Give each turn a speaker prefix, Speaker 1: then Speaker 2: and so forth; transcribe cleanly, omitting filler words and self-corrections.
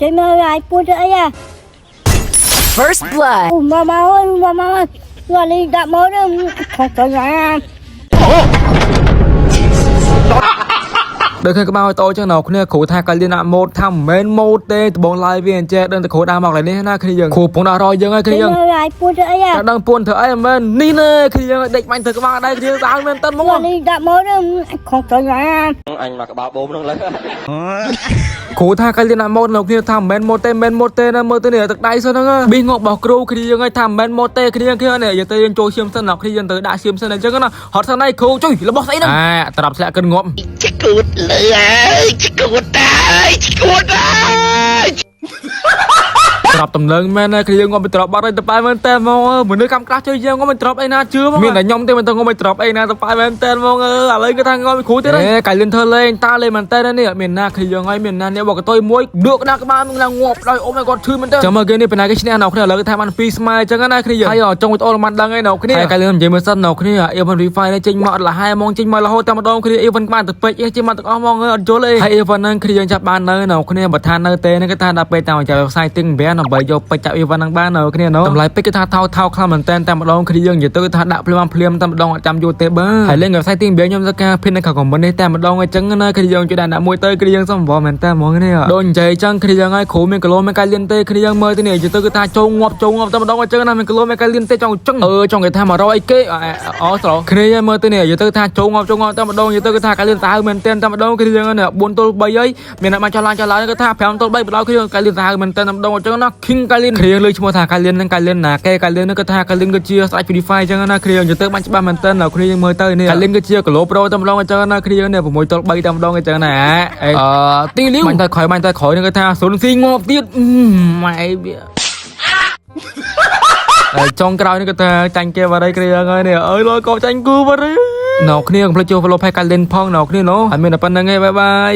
Speaker 1: chơi mơ ai buôn chơi à
Speaker 2: First blood.
Speaker 1: Mama ơi rồi đi đạp mơ đó không có nhà
Speaker 3: ដល់ឃើញក្បាលតូចចឹងណោគ្នាគ្រូថាកាលៀនម៉ូតថាមិនមែនម៉ូតទេដបងឡាយវាអញ្ចេះដឹងតែគ្រូដើរមកឡើយនេះណាគ្នាយើងគ្រូពងដល់រយយើងហើយគ្នាយើង
Speaker 1: mơ ai buôn chơi à
Speaker 3: តែដឹងពួនធ្វើអីមិនមែននេះណែគ្នាយើងដេកបាញ់ធ្វើក្បាលដែរគ្នាស្អាតមែនតើមក
Speaker 1: rồi đi đạp mơ đó không có nhà
Speaker 4: អញមកក្បាលបូមហ្នឹងលើ
Speaker 3: គ្រូថាកាលៀនម៉ូតនៅគ្នាថាមិនមែនម៉ូតទេមិនមែនម៉ូតទេណាមើលទៅនេះទឹកដៃសិនហ្នឹងប៊ីងងរបស់គ្រូគ្នាយើងហើយថាមិនមែនម៉ូតទេគ្នាយើងនេះយើងទៅយើងចូលឈាមសិនណាគ្នាយើងទៅដាក់ឈាមសិនអញ្ចឹងណាហត់សិនហើយគ្រូជួយរបស់ស្អីហ្នឹងត្រាប់ធ្លាក់កិនងាប់
Speaker 4: Cikut lơi, cikut ơi, cikut ơi.
Speaker 3: ត្រាប់តំណឹងមែនណាគ្នាងាប់មិនត្រាប់បាត់ហើយទៅប៉ែមែនតើមកមនុស្សកម្មក្រាស់ជួយយើងងាប់មិនត្រាប់អីណាជឿមកមានតែខ្ញុំទេមិនទៅងាប់មិនត្រាប់អីណាទៅប៉ែមែនតើមកឥឡូវគេថាងាប់គ្រូទៀតហើយកាលលិនធ្វើលេងតាលេងមែនតើនេះមានណាគ្នាយើងហើយមានណាអ្នកបកកតុយមួយដួកណាក្បាលនឹងងាប់ដោយអ៊ំឯគាត់ឈឺមែនតើចាំមើលគេនេះពីណាគេឈ្នះណៅគ្នាឥឡូវគេថាបាន2ស្មើអញ្ចឹងណាគ្នាយើងហើយចង់ទៅអូលមិនដឹងឯណៅគ្នាហើយកាលលិននិយាយមើលសិនណៅគ្នាអ៊ីវ៉ាន់រីហ្វាយនេះចេញមកអត់លះហើយហ្មងចេញមករហូតតែម្ដងគ្នាអ៊ីវ៉ាន់ក្បាលទៅពេជ្រចេញមកទាំងអស់ហ្មងអត់យល់អីហើយអ៊ីវ៉ាន់ហ្នឹងគ្នាយើងចាប់បាននៅណៅគ្នាបើថានៅទេគេថាដល់ពេលតាមចៅផ្សាយទិញបែនដើម្បីយកពេជ្រចាប់អ៊ីវ៉ាន់ហ្នឹងបាននៅគ្នាណូតម្លៃពេជ្រគេថាថោខ្លាំងមែនតើតែម្ដងគ្នាយើងនិយាយទៅគេថាដាក់ភ្លាមតែម្ដងអត់ចាំយូរទេបើហើយលេងផ្សាយទិញបែនខ្ញុំសកាភិននៅខាងខមមិននេះតែម្ដងអញ្ចឹងណាគ្នាយើងជួយដាក់មួយទៅគ្នាយើងសំបងមែនតើហ្មងនេះដូចនិយាយអញ្ចឹងគ្នាយើងឲ្យគ្រូមានគីឡូមានកាយលៀនទេគ្នាយើងមើលទៅនេះនិយាយទៅគេថាចូលងាប់តែម្ដងអញ្ចឹងណាមានគីឡូមានកាយលៀនទេចង់ចង់គេថា100អីគេអូស្រោគ្នាយើងមើលទៅនេះនិយាយទៅថាចូលងាប់តែម្ដងនិយាយទៅគេថាកាយលៀនសាហាវមែនតើតែម្ដងគ្នាយើងនេះ4ទល់3អីមានអ្នកមកចោះឡើងគេថា5ទល់3បដល់គ្នាកាយលៀនសាហាវមែនតើតែម្ដងអញ្ចឹងណា King កាយលៀនគ្នាលើឈ្មោះថាកាយលៀននឹងកាយលៀនណាគេកាយលៀននឹងគេថាកាយលៀនគឺជាស្ដេច Purify អញ្ចឹងណាគ្នាយើងទៅបាញ់ច្បាស់មែនតើគ្នាយើងមើលទៅនេះកាយលៀនគឺជាគីឡូប្រូតែម្ដងអញ្ចឹងណាគ្នាយើងនេះ6ទល់3តែម្ដងអញ្ចឹងណាទីលីវបាញ់ទៅក្រោយនឹងគេថាសុនស៊ីងាប់ទៀតម៉ែវាហើយចុងក្រោយនេះគេថាចាញ់គេបាត់ហើយគ្នាហើយនេះអើយលយកោចាញ់គូបាត់ហើយណោគ្នាកុំភ្លេចចូល follow page កាយលៀនផងណោគ្នាណោហើយមានតែប៉ុណ្្នឹងឯងបាយ